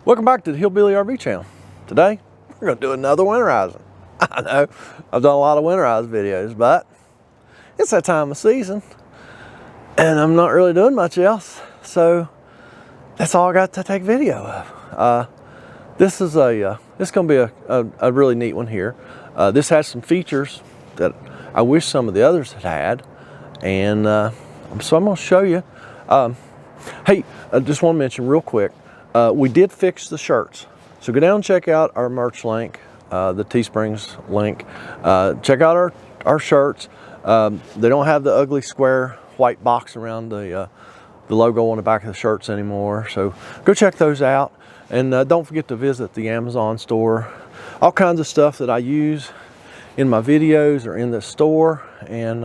Welcome back to the Hillbilly RV channel. Today, we're going to do another winterizing. I know, I've done a lot of winterized videos, but it's that time of season, and I'm not really doing much else, so that's all I got to take video of. This is going to be a really neat one here. This has some features that I wish some of the others had, and so I'm going to show you. Hey, I just want to mention real quick, we did fix the shirts. So go down and check out our merch link, the Teesprings link. Check out our shirts. They don't have the ugly square white box around the logo on the back of the shirts anymore. So go check those out. And don't forget to visit the Amazon store. All kinds of stuff that I use in my videos or in the store. And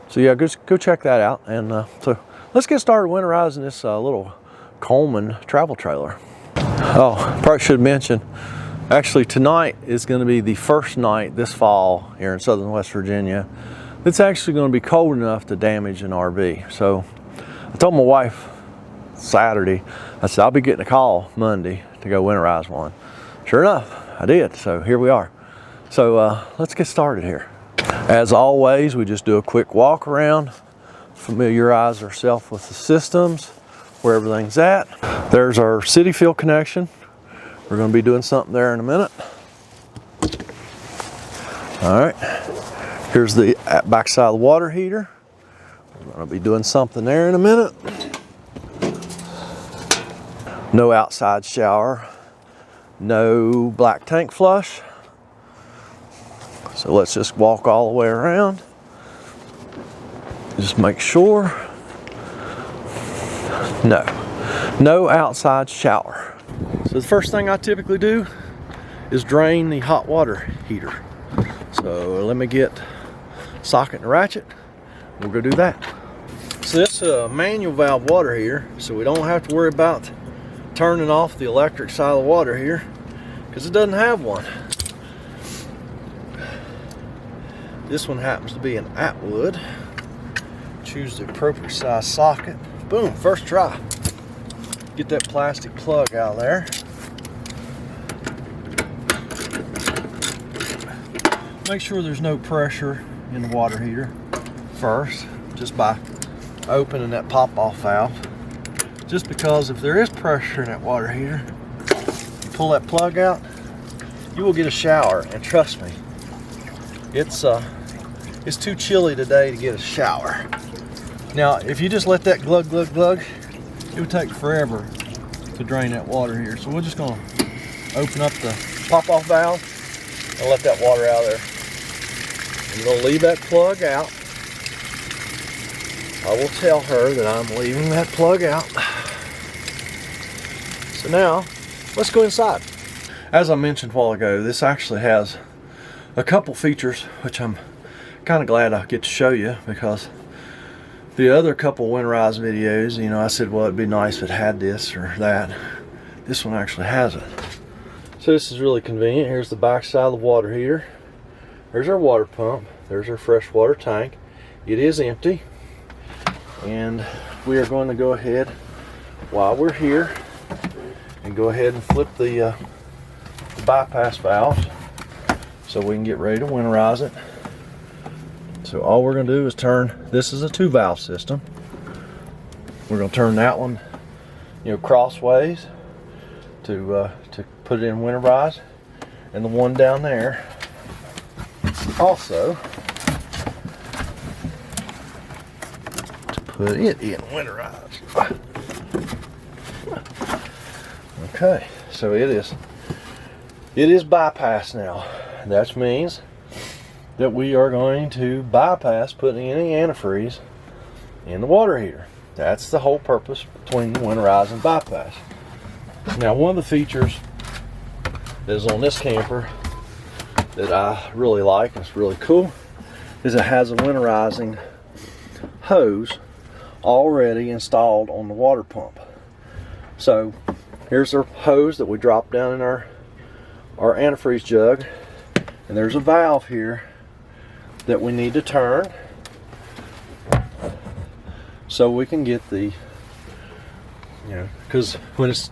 so yeah, go check that out. And so let's get started winterizing this little Coleman travel trailer. Oh, probably should mention, actually tonight is going to be the first night this fall here in southern West Virginia. It's actually going to be cold enough to damage an RV. So I told my wife Saturday, I said I'll be getting a call Monday to go winterize one. Sure enough, I did. So here we are. So let's get started here. As always, we just do a quick walk around, familiarize ourselves with the systems, where everything's at. There's our city field connection. We're going to be doing something there in a minute. All right, here's the backside of the water heater. We're going to be doing something there in a minute. No outside shower, no black tank flush. So let's just walk all the way around. Just make sure. No outside shower. So the first thing I typically do is drain the hot water heater. So let me get socket and ratchet. We'll go do that. So this is a manual valve water heater, so we don't have to worry about turning off the electric side of the water heater because it doesn't have one. This one happens to be an Atwood. Choose the appropriate size socket. Boom, first try. Get that plastic plug out of there. Make sure there's no pressure in the water heater first, just by opening that pop-off valve. Just because if there is pressure in that water heater, you pull that plug out, you will get a shower, and trust me, it's too chilly today to get a shower. Now, if you just let that glug, glug, glug, it would take forever to drain that water here. So we're just gonna open up the pop-off valve and let that water out of there. I'm gonna leave that plug out. I will tell her that I'm leaving that plug out. So now, let's go inside. As I mentioned a while ago, this actually has a couple features, which I'm kind of glad I get to show you, because the other couple winterized videos, you know, I said, well, it'd be nice if it had this or that. This one actually has it. So this is really convenient. Here's the back side of the water heater. There's our water pump. There's our fresh water tank. It is empty. And we are going to go ahead, while we're here, and go ahead and flip the bypass valves so we can get ready to winterize it. So all we're going to do is turn, this is a 2-valve system. We're going to turn that one, you know, crossways to put it in winterize, and the one down there also to put it in winterize. Okay, so it is bypass now. That means that we are going to bypass putting any antifreeze in the water heater. That's the whole purpose between the winterize and bypass. Now, one of the features that is on this camper that I really like, and it's really cool, is it has a winterizing hose already installed on the water pump. So here's our hose that we drop down in our antifreeze jug, and there's a valve here that we need to turn so we can get the, you know, because when it's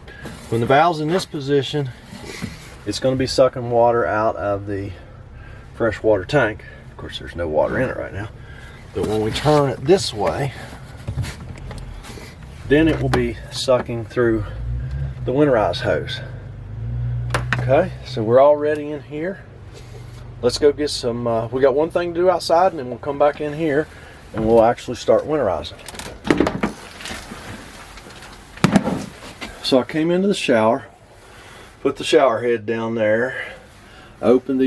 When the valve's in this position, it's going to be sucking water out of the freshwater tank. Of course, there's no water in it right now. But when we turn it this way, then it will be sucking through the winterize hose. Okay, so we're already in here. Let's go get some, we got one thing to do outside, and then we'll come back in here and we'll actually start winterizing. So I came into the shower, put the shower head down there, opened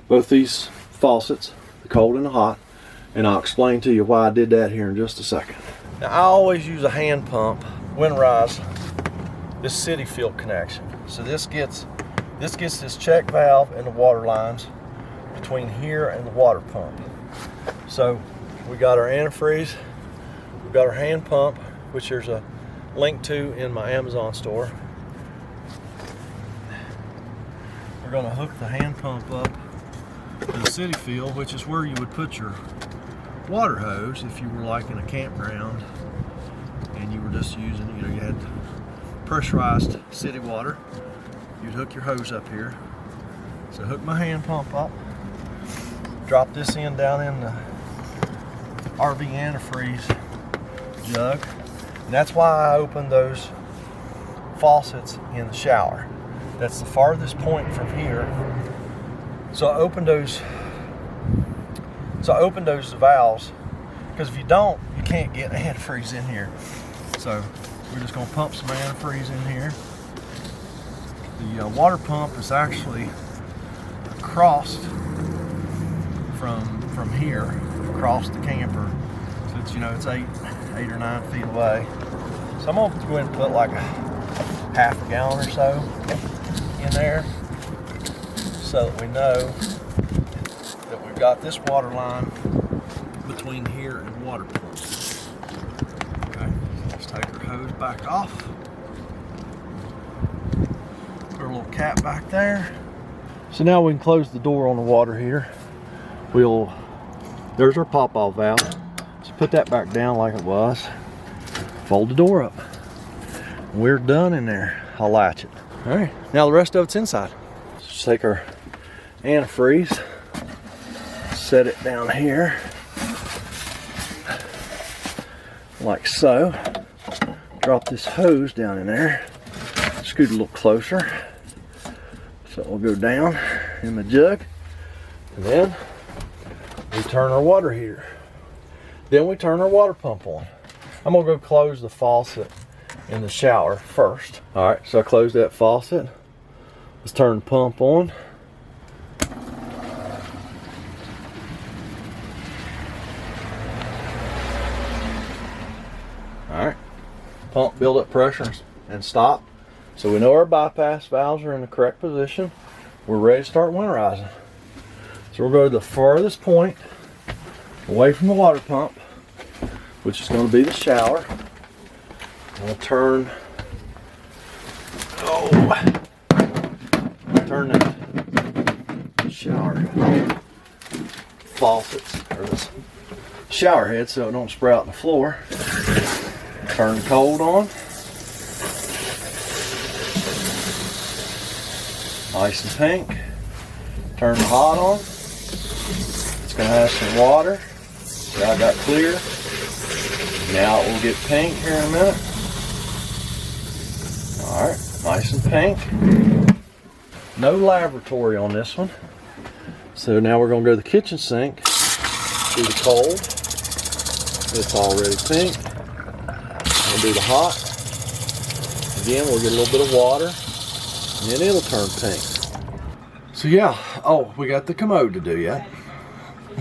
both these faucets, the cold and the hot, and I'll explain to you why I did that here in just a second. Now I always use a hand pump, winterize this city field connection. So this gets this check valve and the water lines between here and the water pump. So we got our antifreeze, we got our hand pump, which there's a link to in my Amazon store. We're going to hook the hand pump up to the city field, which is where you would put your water hose if you were like in a campground and you were just using, you had pressurized city water. You'd hook your hose up here. So hook my hand pump up, drop this in down in the RV antifreeze jug. And that's why I opened those faucets in the shower. That's the farthest point from here. So I opened those valves, because if you don't, you can't get antifreeze in here. So we're just going to pump some antifreeze in here. The water pump is actually across from here, across the camper. So it's, it's 8 or 9 feet away. So I'm going to go ahead and put like a half a gallon or so in there, so that we know that we've got this water line between here and the water pump. Okay, let's take our hose back off. Put our little cap back there. So now we can close the door on the water heater. There's our pop-off valve. So put that back down like it was. Fold the door up. We're done in there. I'll latch it. All right, now the rest of it's inside. Let's take our antifreeze, set it down here, like so. Drop this hose down in there, scoot a little closer, so it will go down in the jug, and then we turn our water heater. Then we turn our water pump on. I'm gonna go close the faucet in the shower first. All right, so I closed that faucet. Let's turn the pump on. All right, pump build up pressure and stop. So we know our bypass valves are in the correct position. We're ready to start winterizing. So we'll go to the farthest point away from the water pump, which is going to be the shower. We'll turn the shower faucets, or the shower head, so it don't sprout on the floor. Turn cold on. Nice and pink. Turn the hot on. It's going to have some water. See how I got clear? Now it will get pink here in a minute. Alright, nice and pink. No laboratory on this one. So now we're going to go to the kitchen sink. Do the cold. It's already pink. We'll do the hot. Again, we'll get a little bit of water, and then it'll turn pink. So yeah, oh, we got the commode to do yet.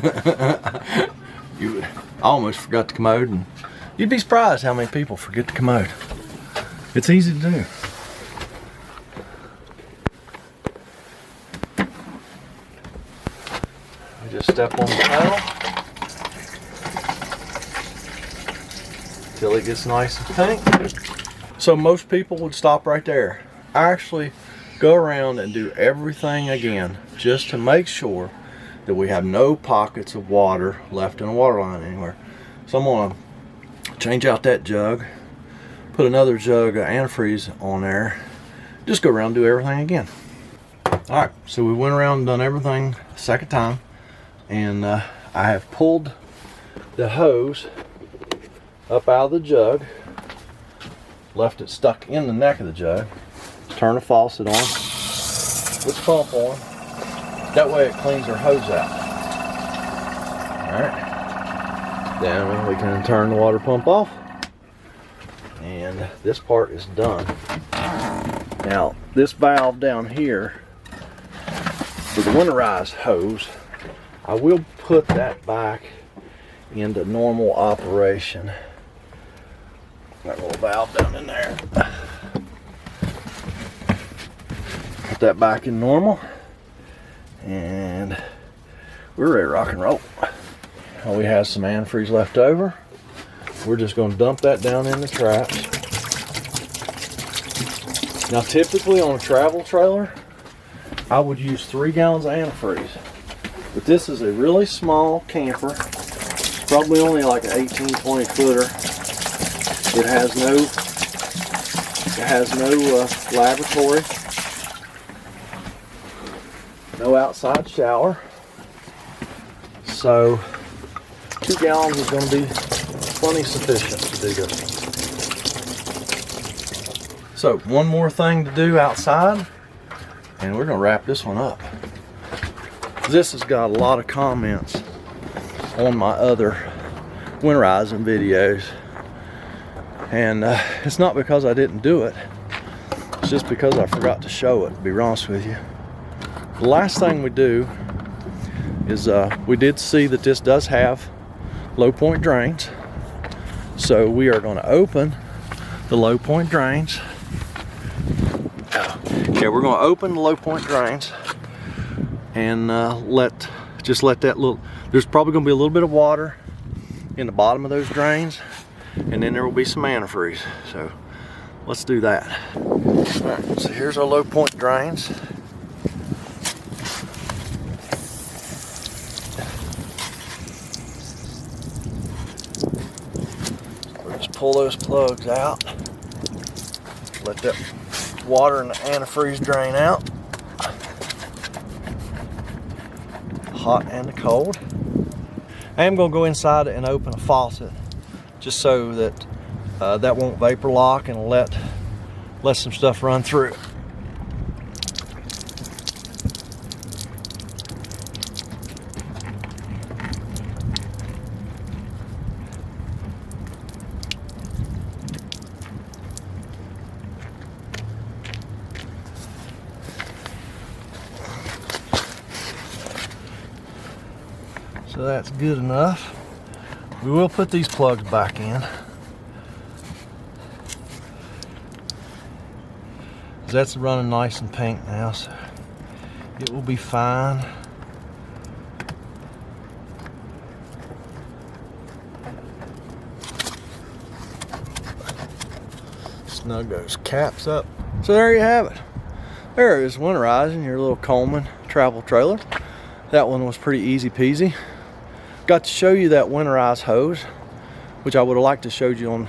I almost forgot the commode, and you'd be surprised how many people forget the commode. It's easy to do. We just step on the pedal till it gets nice and pink. So most people would stop right there. I actually go around and do everything again just to make sure that we have no pockets of water left in a water line anywhere. So I'm gonna change out that jug, put another jug of antifreeze on there. Just go around and do everything again. Alright, so we went around and done everything a second time, and I have pulled the hose up out of the jug, left it stuck in the neck of the jug, turn the faucet on, put the pump on, that way it cleans our hose out. Alright, then we can turn the water pump off, and this part is done. Now this valve down here for the winterize hose, I will put that back into normal operation. That little valve down in there. Put that back in normal, and we're ready to rock and roll. Now we have some antifreeze left over. We're just going to dump that down in the traps. Now typically on a travel trailer, I would use 3 gallons of antifreeze. But this is a really small camper. It's probably only like an 18-20 footer. It has no lavatory, no outside shower. So 2 gallons is going to be plenty sufficient to do this. So one more thing to do outside, and we're going to wrap this one up. This has got a lot of comments on my other winterizing videos, and it's not because I didn't do it, it's just because I forgot to show it, to be honest with you. The last thing we do is we did see that this does have low point drains, so we are going to open the low point drains. Okay, we're going to open the low point drains and just let that little, there's probably going to be a little bit of water in the bottom of those drains, and then there will be some antifreeze. So let's do that. All right, so here's our low point drains. We'll just pull those plugs out, let that water and the antifreeze drain out, hot and the cold. I am going to go inside and open a faucet just so that that won't vapor lock and let some stuff run through. So that's good enough. We will put these plugs back in. That's running nice and pink now, so it will be fine. Snug those caps up. So there you have it. There is winterizing your little Coleman travel trailer. That one was pretty easy peasy. Got to show you that winterize hose, which I would have liked to show you on.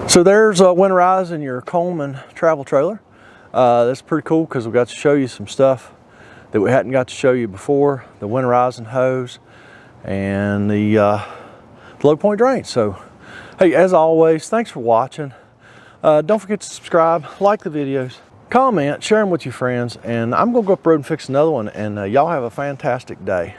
So there's winterizing your Coleman travel trailer. That's pretty cool because we got to show you some stuff that we hadn't got to show you before. The winterizing hose and the low point drain. So hey, as always, thanks for watching. Don't forget to subscribe, like the videos, comment, share them with your friends, and I'm gonna go up the road and fix another one, and y'all have a fantastic day.